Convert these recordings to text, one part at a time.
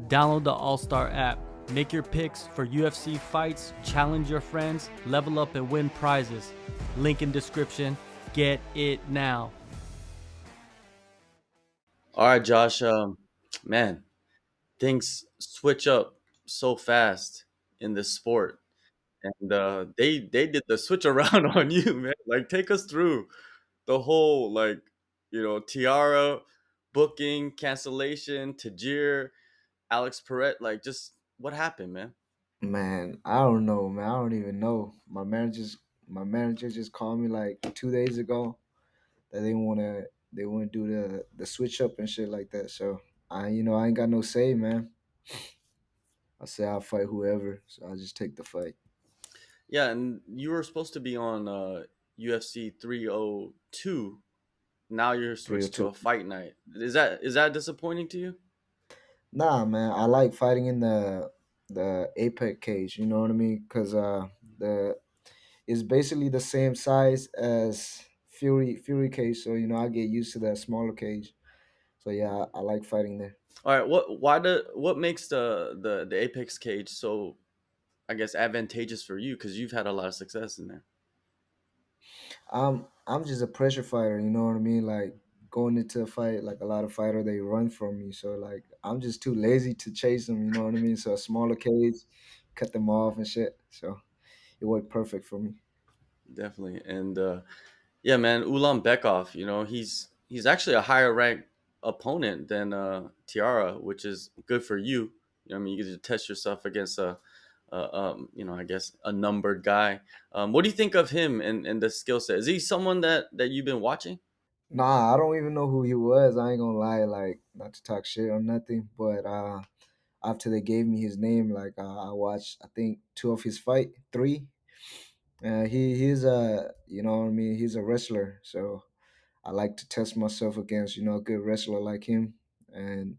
Download the AllStar app. Make your picks for UFC fights, challenge your friends, level up and win prizes. Link in description. Get it now. All right, Josh. Man, things switch up so fast in this sport, and they did the switch around on you, man. Like, take us through the whole Tiara booking cancellation, Tagir, Alex Perret. Like, just what happened, man? Man, I don't know, man. I don't even know. My manager just called me like 2 days ago that they want to do the switch up and shit like that. So I ain't got no say, man. I say I'll fight whoever, so I'll just take the fight. Yeah, and you were supposed to be on UFC 302. Now you're Three or switched to two. a fight night. Is that disappointing to you? Nah, man. I like fighting in the apex cage. You know what I mean? Cause the it's basically the same size as Fury cage. So I get used to that smaller cage. So yeah, I like fighting there. All right, what makes the Apex cage so, I guess, advantageous for you, because you've had a lot of success in there. I'm just a pressure fighter, you know what I mean? Like going into a fight, like a lot of fighter they run from me. So like I'm just too lazy to chase them, you know what I mean? So a smaller cage, cut them off and shit. So it worked perfect for me. Definitely. And yeah, man, Ulanbekov, he's actually a higher ranked opponent than Tiara, which is good for you. I mean, you get to test yourself against I guess a numbered guy. What do you think of him and the skill set? Is he someone that you've been watching? Nah, I don't even know who he was. I ain't gonna lie, like not to talk shit or nothing, but after they gave me his name, like I watched I think two of his fight, three. He's a you know what I mean. He's a wrestler, so I like to test myself against a good wrestler like him, and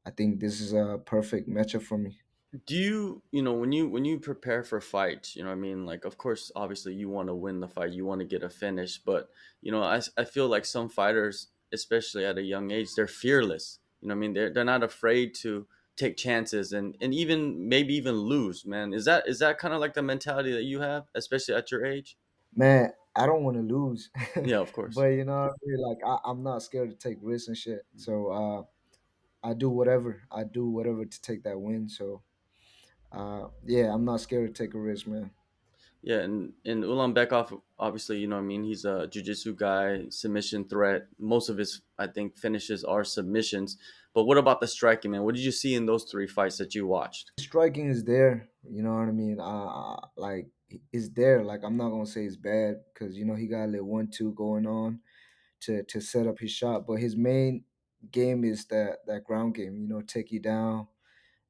I think this is a perfect matchup for me. Do you when you prepare for fights, what I mean, like, of course, obviously you want to win the fight, you want to get a finish, but I feel like some fighters, especially at a young age, they're fearless. I mean, they're not afraid to take chances and even maybe even lose, man. Is that kind of like the mentality that you have, especially at your age? Man, I don't want to lose, Yeah, of course. but what I mean? Like I'm not scared to take risks and shit. So I do whatever to take that win. So yeah, I'm not scared to take a risk, man. Yeah, and Ulanbekov, obviously, what I mean, he's a jiu-jitsu guy, submission threat. Most of his, I think, finishes are submissions. But what about the striking, man? What did you see in those three fights that you watched? Striking is there, you know what I mean. Like it's there. Like I'm not gonna say it's bad because he got a little 1-2 going on to set up his shot. But his main game is that ground game. Take you down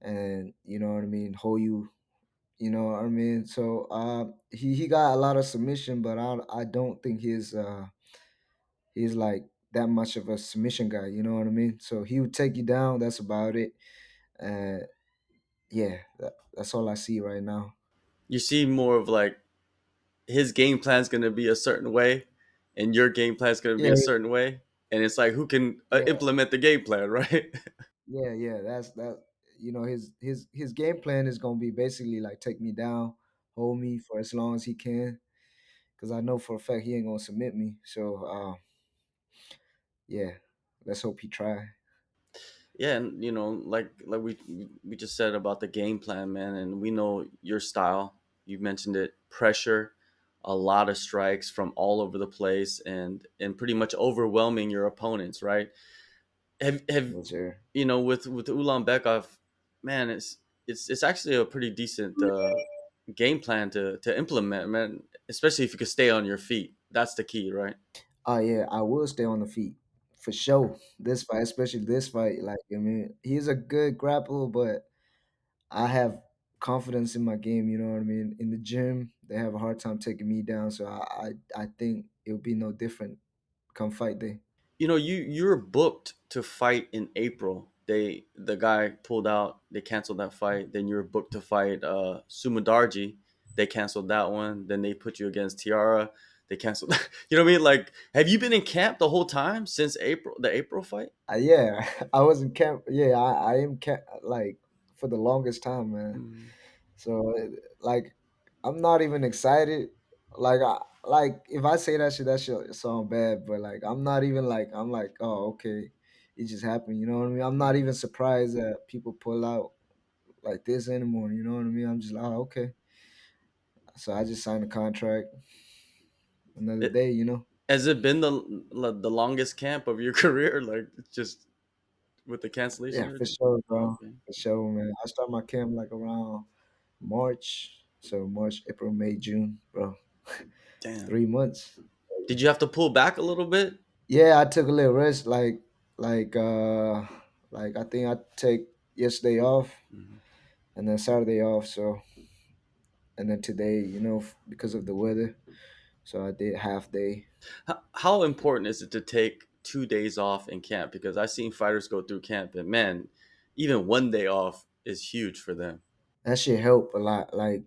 and you know what I mean, hold you. You know what I mean. So he got a lot of submission, but I don't think he's like that much of a submission guy. You know what I mean. So he would take you down. That's about it. Uh, yeah, that's all I see right now. You see more of like his game plan is going to be a certain way, and your game plan is going to be Yeah, a certain way, and it's like who can yeah, implement the game plan, right? yeah. That's that. His game plan is gonna be basically like take me down, hold me for as long as he can, because I know for a fact he ain't gonna submit me. So yeah, let's hope he try. Yeah, and like we just said about the game plan, man, and we know your style. You mentioned it: pressure, a lot of strikes from all over the place, and pretty much overwhelming your opponents, right? Have Yes, sir. with Ulanbekov, man, it's actually a pretty decent game plan to implement, man. Especially if you could stay on your feet. That's the key, right? Oh yeah, I will stay on the feet for sure. This fight, especially this fight, like I mean, he's a good grappler, but I have confidence in my game. You know what I mean. In the gym, they have a hard time taking me down, so I think it'll be no different come fight day. You're booked to fight in April. The guy pulled out. They canceled that fight. Then you're booked to fight Sumadarji. They canceled that one. Then they put you against Tiara. They canceled. You know what I mean? Like, have you been in camp the whole time since April? The April fight? Yeah, I was in camp. Yeah, I am camp. Like for the longest time, man. Mm. So like, I'm not even excited. Like if I say that shit sound bad, but like I'm not even like I'm like, oh, okay, it just happened. You know what I mean? I'm not even surprised that people pull out like this anymore. You know what I mean? I'm just like, oh, okay. So I just signed a contract another It, day. You know? has it been the longest camp of your career? Like just with the cancellation Yeah, and for everything? sure, bro. Okay. For sure, man. I start my camp like around March. So March, April, May, June, bro. Damn. 3 months. Did you have to pull back a little bit? Yeah, I took a little rest, like I think I take yesterday off Mhm. and then Saturday off. So and then today, because of the weather, so I did half day. How important is it to take 2 days off in camp? Because I've seen fighters go through camp, and man, even one day off is huge for them. That shit helped a lot. Like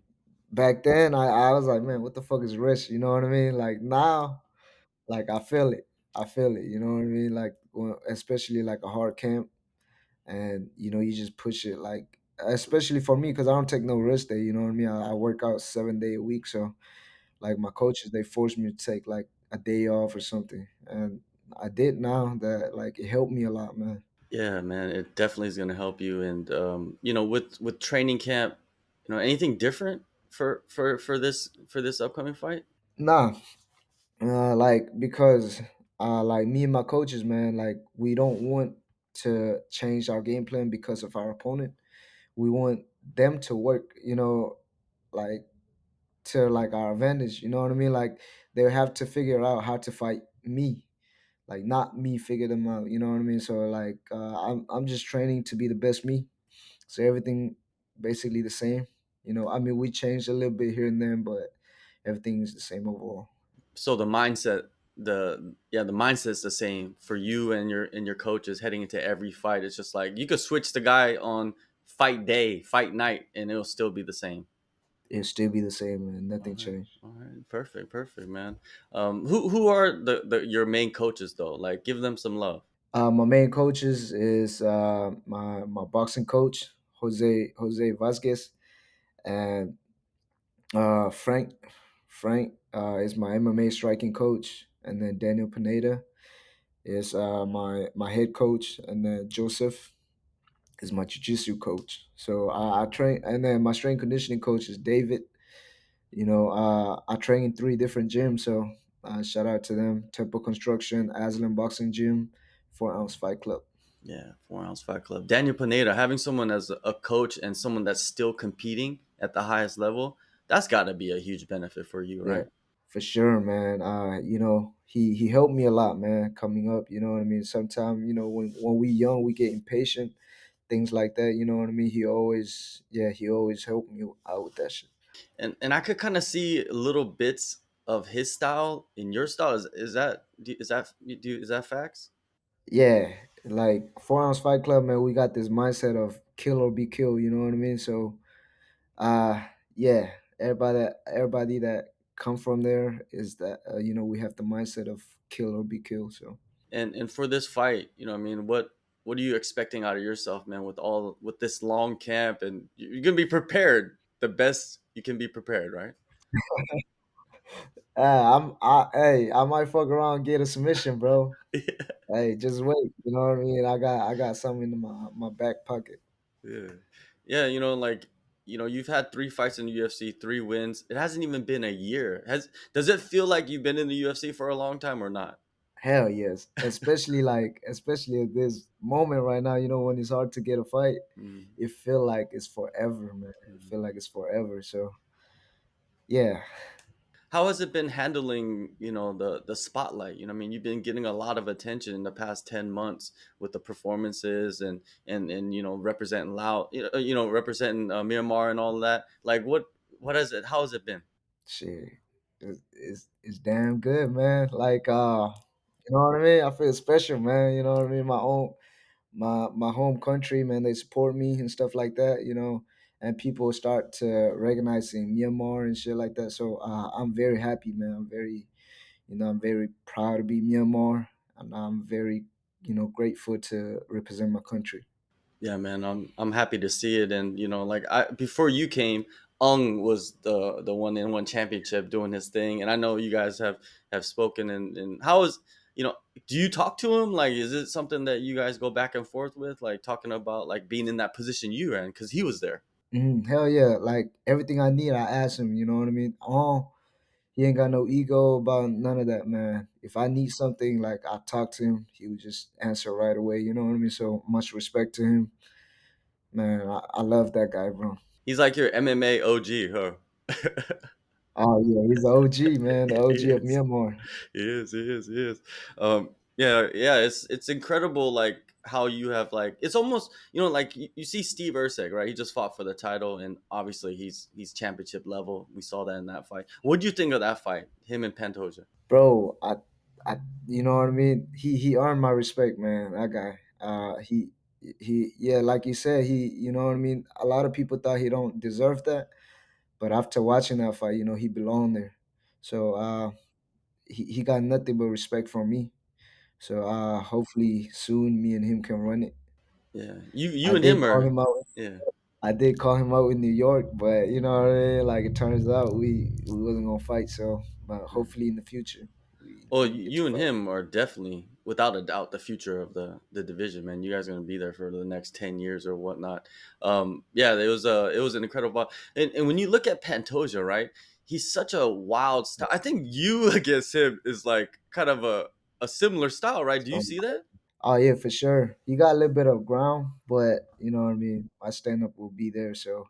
back then, I was like, man, what the fuck is rest? You know what I mean? Like now, like I feel it. I feel it. You know what I mean? Like especially like a hard camp, and you just push it. Like especially for me, because I don't take no rest day. You know what I mean? I work out 7 day a week, so like my coaches, they forced me to take like a day off or something, and I did. Now that like it helped me a lot, man. Yeah, man, it definitely is going to help you. And with training camp, anything different for this upcoming fight? Nah, like because like me and my coaches, man, like we don't want to change our game plan because of our opponent. We want them to work, like to like our advantage. You know what I mean? Like they have to figure out how to fight me, like not me figure them out. You know what I mean? So like I'm just training to be the best me. So everything basically the same. I mean we changed a little bit here and there, but everything is the same overall. So the mindset's the same for you and your coaches heading into every fight. It's just like you could switch the guy on fight day, fight night, and it'll still be the same. It'll still be the same, man. All Nothing right, changed. all right, perfect, man. Who are the your main coaches though? Like, give them some love. My main coaches is my boxing coach Jose Vasquez, and Frank. Frank is my MMA striking coach, and then Daniel Pineda is my head coach, and then Joseph is my jiu-jitsu coach. So I train, and then my strength conditioning coach is David. I train in 3 different gyms, so shout out to them: Temple Construction, Aslan Boxing Gym, 4 Ounce Fight Club. Yeah, 4 Ounce Fight Club. Daniel Pineda, having someone as a coach and someone that's still competing at the highest level, that's got to be a huge benefit for you, Yeah, right? for sure, man. He helped me a lot, man. Coming up, you know what I mean. Sometimes, when we young, we get impatient, things like that. You know what I mean. He always helped me out with that shit. And I could kind of see little bits of his style in your style. Is that facts? Yeah, like 4 Ounce Fight Club, man. We got this mindset of kill or be killed. You know what I mean. So, uh, yeah, everybody that come from there is that we have the mindset of kill or be killed. So. And for this fight, I mean, what are you expecting out of yourself, man? With this long camp, and you're gonna be prepared the best you can be prepared, right? Hey, I might fuck around and get a submission, bro. Hey, just wait. You know what I mean? I got something in my back pocket. Yeah, yeah. Like you've had 3 fights in the UFC, 3 wins. It hasn't even been a year. Does it feel like you've been in the UFC for a long time or not? Hell yes. Especially at this moment right now, when it's hard to get a fight, Mm. it feel like it's forever, man. It feel like it's forever. So yeah. How has it been handling, the spotlight? I mean, you've been getting a lot of attention in the past 10 months with the performances and representing Laos, representing Myanmar and all of that. Like, what has it? How has it been? Shit. It's damn good, man. Like you know what I mean? I feel special, man. You know what I mean? My home country, man, they support me and stuff like that, and people start to recognizing Myanmar and shit like that. So I'm very happy, man. I'm very proud to be Myanmar, and I'm very, grateful to represent my country. Yeah, man, I'm happy to see it, and like I before you came, Ung was the one in one championship doing his thing, and I know you guys have spoken, and how is do you talk to him? Like, is it something that you guys go back and forth with, like talking about like being in that position you were in because he was there? Hell yeah, like everything I need, I ask him. You know what I mean? Oh, he ain't got no ego about none of that, man. If I need something, like I talk to him, he would just answer right away. You know what I mean? So much respect to him, man. I love that guy, bro. He's like your MMA OG, huh? Oh yeah, he's the OG, man, the He OG of is. Myanmar. He is. Yeah. It's incredible, like how you have like it's almost like you see Steve Erceg, right? He just fought for the title, and obviously he's championship level. We saw that in that fight. What do you think of that fight, him and Pantoja? Bro, I, you know what I mean. He earned my respect, man. That guy. Yeah, like you said, you know what I mean. A lot of people thought he don't deserve that, but after watching that fight, he belonged there. So he got nothing but respect from me. So hopefully soon me and him can run it. Yeah, you I and did him call are him out. yeah. I did call him out in New York, but you know what I mean. Like it turns out we wasn't gonna fight. So, but hopefully in the future Well, we get to you and fight. him are definitely, without a doubt, the future of the division, man. You guys are gonna be there for the next 10 years or whatnot. Yeah, it was an incredible, and when you look at Pantoja, right? He's such a wild style. I think you against him is like kind of a similar style, right? Do you So, see that? oh yeah, for sure. He got a little bit of ground, but you know what I mean. My stand up will be there. So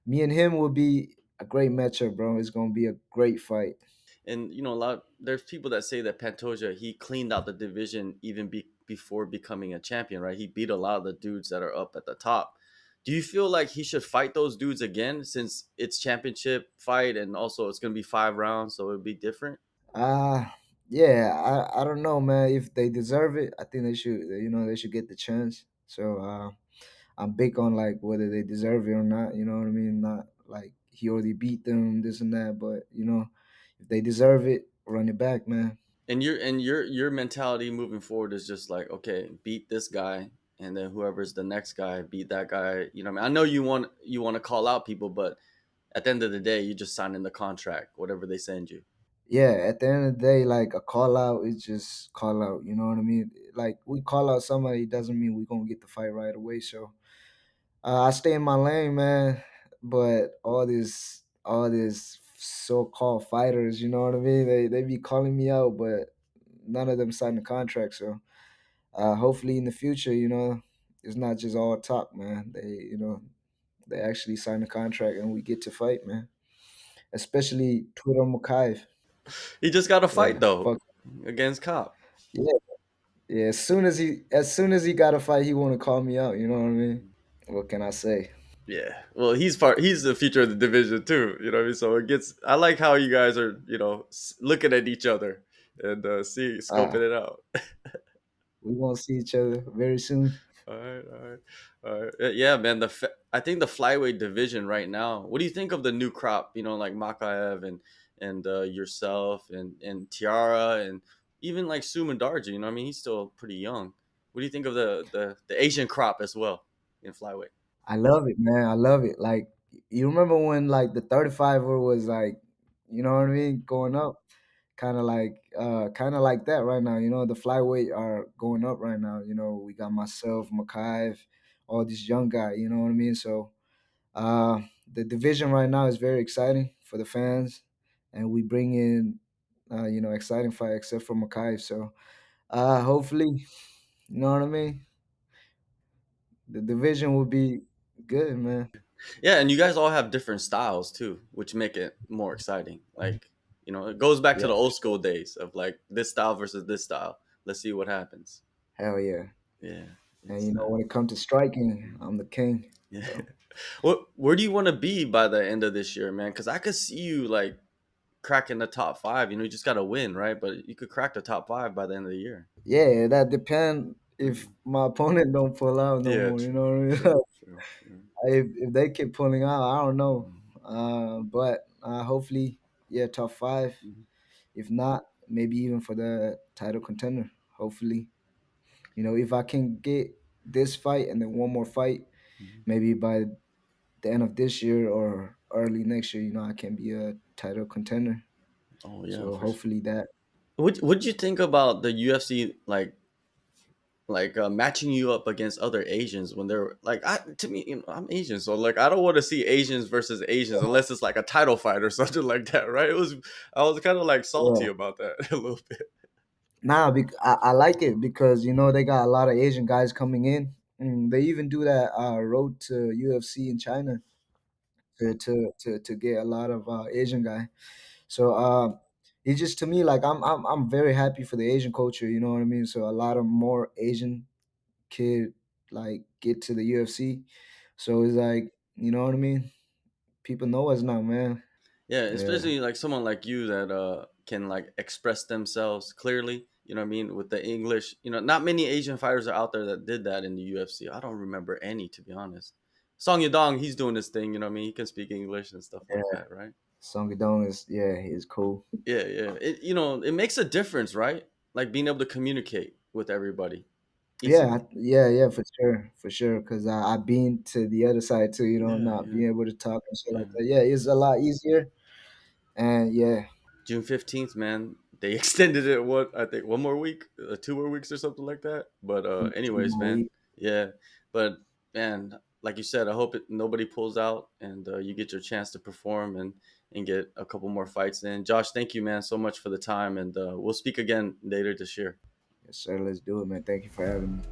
me and him will be a great matchup, bro. It's gonna be a great fight. And a lot there's people that say that Pantoja he cleaned out the division even before becoming a champion, right? He beat a lot of the dudes that are up at the top. Do you feel like he should fight those dudes again since it's championship fight and also it's gonna be 5 rounds, so it'll be different? Uh yeah, I don't know, man. If they deserve it, I think they should. They should get the chance. So I'm big on like whether they deserve it or not. You know what I mean? Not like he already beat them, this and that. But if they deserve it, run it back, man. And your mentality moving forward is just like, okay, beat this guy, and then whoever's the next guy, beat that guy. What I mean? I know you want to call out people, but at the end of the day, you just sign in the contract, whatever they send you. Yeah, at the end of the day, like a call out is just call out. You know what I mean? Like we call out somebody doesn't mean we're gonna get the fight right away. So I stay in my lane, man. But all these so-called fighters, you know what I mean? They be calling me out, but none of them signed the contract. So hopefully in the future, it's not just all talk, man. They actually sign the contract and we get to fight, man. Especially Twitter Mokaev. He just got to fight Yeah, though fuck against Cop. yeah, yeah. As soon as he got a fight, he want to call me out. You know what I mean? What can I say? Yeah. Well, he's the future of the division too. You know what I mean? So it gets. I like how you guys are, looking at each other and see Uh, scoping it out. we gonna see each other very soon. All right, all right, all right. Yeah, man. I think the flyweight division right now. What do you think of the new crop? Like Makaev and yourself and Tiara and even like Sumandarji. I mean, he's still pretty young. What do you think of the Asian crop as well in flyweight? I love it, man. I love it. Like you remember when like the 35er was like, you know what I mean, going up, kind of like that right now. The flyweight are going up right now. We got myself, Mokaev, all these young guy. You know what I mean? So Uh, the division right now is very exciting for the fans, and we bring in, exciting fight except for Makai. So, hopefully, you know what I mean. The division will be good, man. Yeah, and you guys all have different styles too, which make it more exciting. Like, it goes back to Yeah, the for old sure. school days of like this style versus this style. Let's see what happens. Hell yeah. Yeah, And it's when it comes to striking, I'm the king. yeah. So Where do you want to be by the end of this year, man? Because I could see you like cracking the top five. You just got to win, right? But you could crack the top five by the end of the year. yeah, that depend if Mhm. my opponent don't pull out no Yeah, more. You know what I true, mean? true. Yeah. if they keep pulling out, I don't know. Mhm, But hopefully, yeah, top five. mhm. If not, maybe even for the title contender. Hopefully, if I can get this fight and then one more fight, Mhm. maybe by the end of this year or early next year, I can be a title contender. Oh yeah, So for sure. hopefully that. What you think about the UFC matching you up against other Asians when they're like to me, I'm Asian, so like I don't want to see Asians versus Asians unless it's like a title fight or something like that, right? I was kind of like salty Yeah. about that a little bit. Nah, I like it because they got a lot of Asian guys coming in. They even do that road to UFC in China to get a lot of Asian guy. So it's just to me like I'm very happy for the Asian culture. You know what I mean? So a lot of more Asian kid like get to the UFC. So it's like what I mean. People know us now, man. Yeah, Yeah, especially like someone like you that can like express themselves clearly. You know what I mean with the English. You know, not many Asian fighters are out there that did that in the UFC. I don't remember any, to be honest. Song Yadong, he's doing his thing. You know what I mean? He can speak English and stuff like yeah. that, right? Song Dong is he's cool. Yeah, yeah. It makes a difference, right? Like being able to communicate with everybody Yeah, easily. yeah, for sure. Cause I've been to the other side too. Yeah, Not yeah, being able to talk and shit like yeah. that. Yeah, it's a lot easier. And yeah, June 15th, man. They extended it I think one more week, 2 more weeks or something like that. But two anyways, more man. weeks. Yeah. But man, like you said, I hope nobody pulls out and you get your chance to perform and get a couple more fights in. Josh, thank you, man, so much for the time and we'll speak again later this year. Yes, sir. Let's do it, man. Thank you for having me.